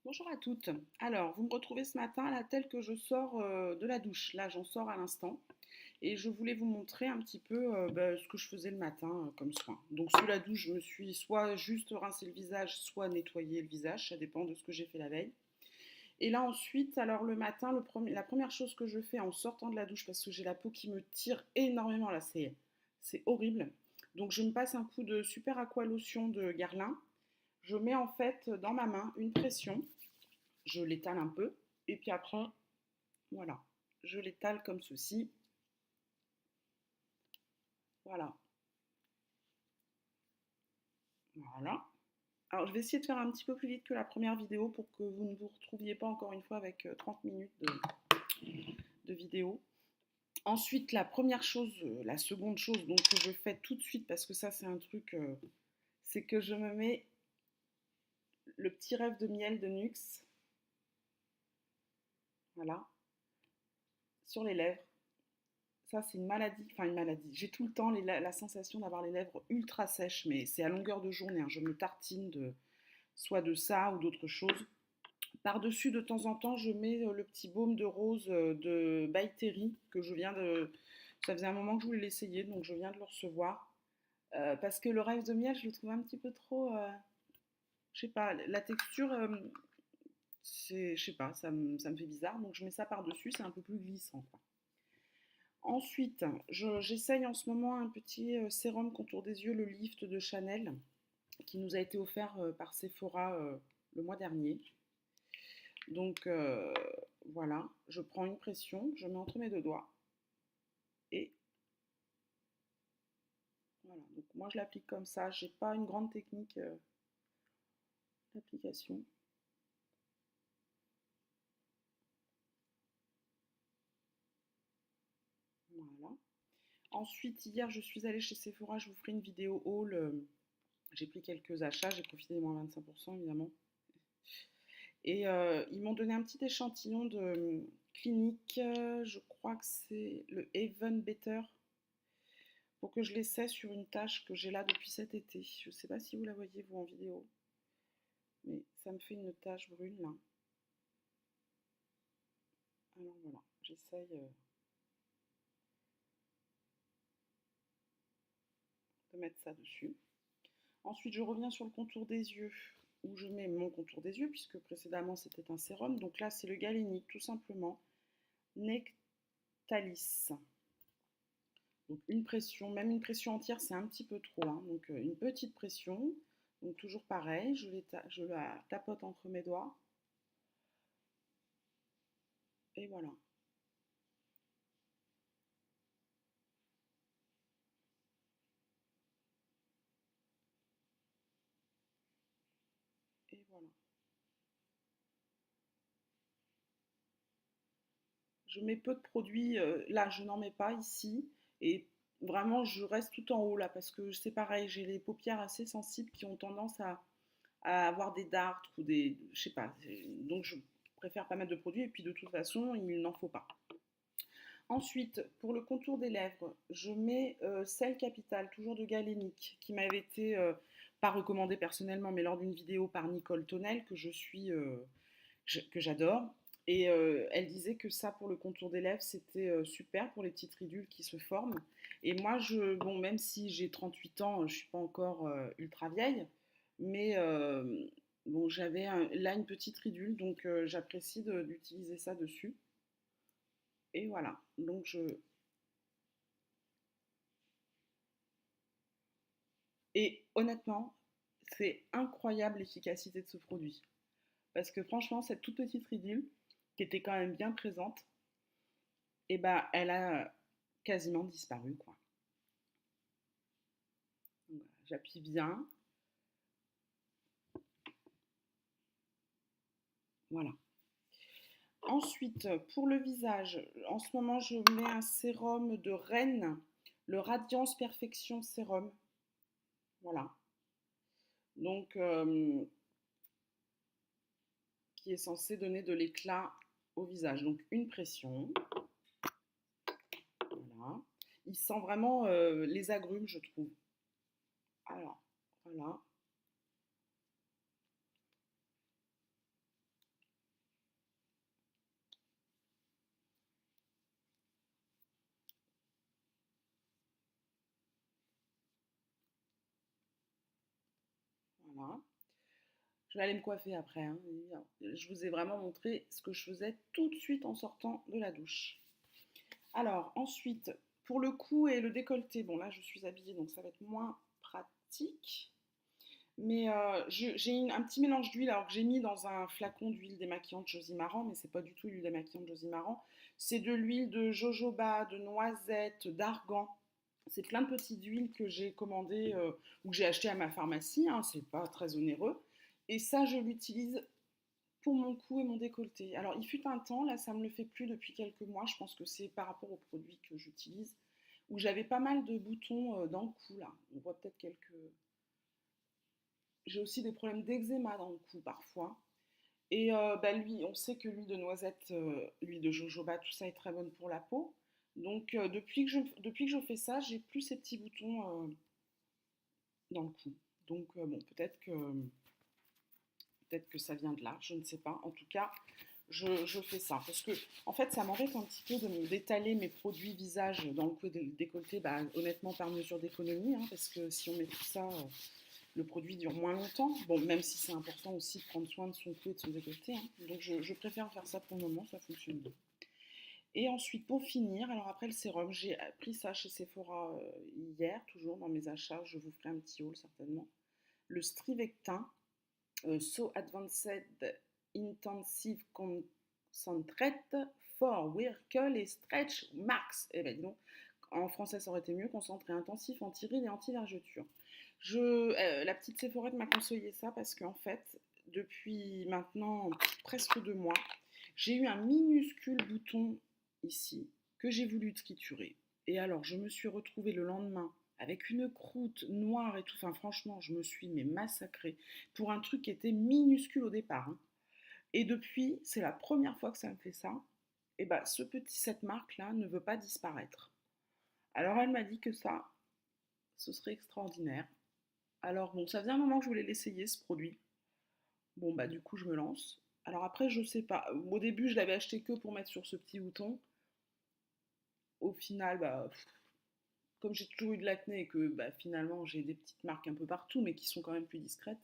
Bonjour à toutes. Alors, vous me retrouvez ce matin là, tel que je sors de la douche. Là, j'en sors à l'instant. Et je voulais vous montrer un petit peu ce que je faisais le matin comme soin. Donc, sous la douche, je me suis soit juste rincé le visage, soit nettoyé le visage. Ça dépend de ce que j'ai fait la veille. Et là, ensuite, alors le matin, la première chose que je fais en sortant de la douche, parce que j'ai la peau qui me tire énormément là, c'est horrible. Donc, je me passe un coup de super aqua lotion de Guerlain. Je mets en fait dans ma main une pression, je l'étale un peu, et puis après, voilà, je l'étale comme ceci, voilà, voilà. Alors je vais essayer de faire un petit peu plus vite que la première vidéo pour que vous ne vous retrouviez pas encore une fois avec 30 minutes de vidéo. Ensuite, la première chose, la seconde chose donc, que je fais tout de suite, parce que ça c'est un truc, c'est que je me mets le petit rêve de miel de Nuxe, voilà, sur les lèvres. Ça, c'est une maladie, enfin une maladie. J'ai tout le temps la sensation d'avoir les lèvres ultra sèches, mais c'est à longueur de journée, hein. Je me tartine soit de ça ou d'autre chose. Par-dessus, de temps en temps, je mets le petit baume de rose de By Terry que je viens de. Ça faisait un moment que je voulais l'essayer, donc je viens de le recevoir. Parce que le rêve de miel, je le trouve un petit peu trop. Je sais pas, la texture, je sais pas, ça me fait bizarre, donc je mets ça par-dessus, c'est un peu plus glissant, quoi. Ensuite, j'essaye en ce moment un petit sérum contour des yeux, le Lift de Chanel, qui nous a été offert par Sephora le mois dernier. Donc voilà, je prends une pression, je mets entre mes deux doigts et voilà. Donc moi je l'applique comme ça, j'ai pas une grande technique d'application. Voilà. Ensuite, hier je suis allée chez Sephora, je vous ferai une vidéo haul. J'ai pris quelques achats, j'ai profité des moins 25% évidemment. Et ils m'ont donné un petit échantillon de clinique, je crois que c'est le Even Better, pour que je l'essaie sur une tache que j'ai là depuis cet été. Je ne sais pas si vous la voyez vous en vidéo, mais ça me fait une tache brune là. Alors voilà, j'essaye de mettre ça dessus. Ensuite, je reviens sur le contour des yeux, où je mets mon contour des yeux, puisque précédemment c'était un sérum. Donc là, c'est le galénique, tout simplement. Nectalis. Donc une pression, même une pression entière, c'est un petit peu trop, hein. Donc une petite pression. Donc toujours pareil, je la tapote entre mes doigts. Et voilà. Et voilà. Je mets peu de produits, là je n'en mets pas ici. Et vraiment je reste tout en haut là parce que c'est pareil, j'ai les paupières assez sensibles qui ont tendance à avoir des dartres ou des. Je sais pas. Donc je préfère pas mettre de produits et puis de toute façon il n'en faut pas. Ensuite, pour le contour des lèvres, je mets Sel Capital, toujours de Galénic, qui m'avait été, pas recommandé personnellement, mais lors d'une vidéo par Nicole Tonnel, que j'adore. Et elle disait que ça, pour le contour des lèvres, c'était super pour les petites ridules qui se forment. Et moi, bon, même si j'ai 38 ans, je ne suis pas encore ultra vieille, mais bon, j'avais là une petite ridule, donc j'apprécie d'utiliser ça dessus. Et voilà, donc Et honnêtement, c'est incroyable l'efficacité de ce produit. Parce que franchement, cette toute petite ridule, qui était quand même bien présente, et ben, elle a quasiment disparu, quoi. Donc, voilà, j'appuie bien, voilà. Ensuite, pour le visage, en ce moment, je mets un sérum de Rennes, le Radiance Perfection Sérum. Voilà. Donc, qui est censé donner de l'éclat au visage. Donc, une pression. Voilà. Il sent vraiment les agrumes, je trouve. Alors, voilà. Voilà. Je vais aller me coiffer après, hein, évidemment. Je vous ai vraiment montré ce que je faisais tout de suite en sortant de la douche. Alors, ensuite, pour le cou et le décolleté, bon là je suis habillée donc ça va être moins pratique. Mais j'ai un petit mélange d'huile, alors que j'ai mis dans un flacon d'huile démaquillante Josie-Maran, mais c'est pas du tout l'huile démaquillante Josie-Maran. C'est de l'huile de jojoba, de noisette, d'argan. C'est plein de petites huiles que j'ai commandées ou que j'ai achetées à ma pharmacie, hein, c'est pas très onéreux. Et ça, je l'utilise pour mon cou et mon décolleté. Alors, il fut un temps, là, ça me le fait plus depuis quelques mois. Je pense que c'est par rapport aux produits que j'utilise, où j'avais pas mal de boutons dans le cou, là. On voit peut-être quelques. J'ai aussi des problèmes d'eczéma dans le cou parfois. Et bah, lui, on sait que l'huile de noisette, l'huile de jojoba, tout ça est très bonne pour la peau. Donc depuis que je fais ça, j'ai plus ces petits boutons dans le cou. Donc bon, peut-être que ça vient de là, je ne sais pas. En tout cas, je fais ça. Parce que, en fait, ça m'embête un petit peu d'étaler mes produits visage dans le cou et le décolleté, bah, honnêtement, par mesure d'économie, hein, parce que si on met tout ça, le produit dure moins longtemps. Bon, même si c'est important aussi de prendre soin de son cou et de son décolleté, hein. Donc, je préfère faire ça pour le moment, ça fonctionne bien. Et ensuite, pour finir, alors après le sérum, j'ai pris ça chez Sephora hier, toujours dans mes achats. Je vous ferai un petit haul certainement. Le Strivectin So Advanced Intensive Concentrate for Wrinkle et Stretch Marks. Eh bien, dis donc, en français, ça aurait été mieux, concentré intensif, anti-rides et anti-vergeture. La petite Séphorette m'a conseillé ça parce qu'en fait, depuis maintenant presque 2 mois, j'ai eu un minuscule bouton ici que j'ai voulu triturer. Et alors, je me suis retrouvée le lendemain avec une croûte noire et tout. Enfin, franchement, je me suis massacrée pour un truc qui était minuscule au départ, hein. Et depuis, c'est la première fois que ça me fait ça. Et bah, cette marque-là ne veut pas disparaître. Alors, elle m'a dit que ça, ce serait extraordinaire. Alors, bon, ça faisait un moment que je voulais l'essayer, ce produit. Bon, bah, du coup, je me lance. Alors après, je sais pas. Au début, je l'avais acheté que pour mettre sur ce petit bouton. Au final, bah, comme j'ai toujours eu de l'acné et que bah, finalement j'ai des petites marques un peu partout, mais qui sont quand même plus discrètes,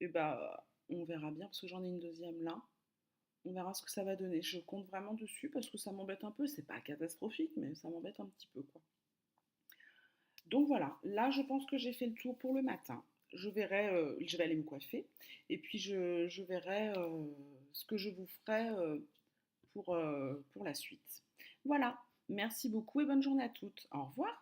et bah on verra bien, parce que j'en ai une deuxième là. On verra ce que ça va donner. Je compte vraiment dessus parce que ça m'embête un peu. C'est pas catastrophique, mais ça m'embête un petit peu, quoi. Donc voilà, là je pense que j'ai fait le tour pour le matin. Je vais aller me coiffer et puis je verrai ce que je vous ferai pour la suite. Voilà, merci beaucoup et bonne journée à toutes. Au revoir.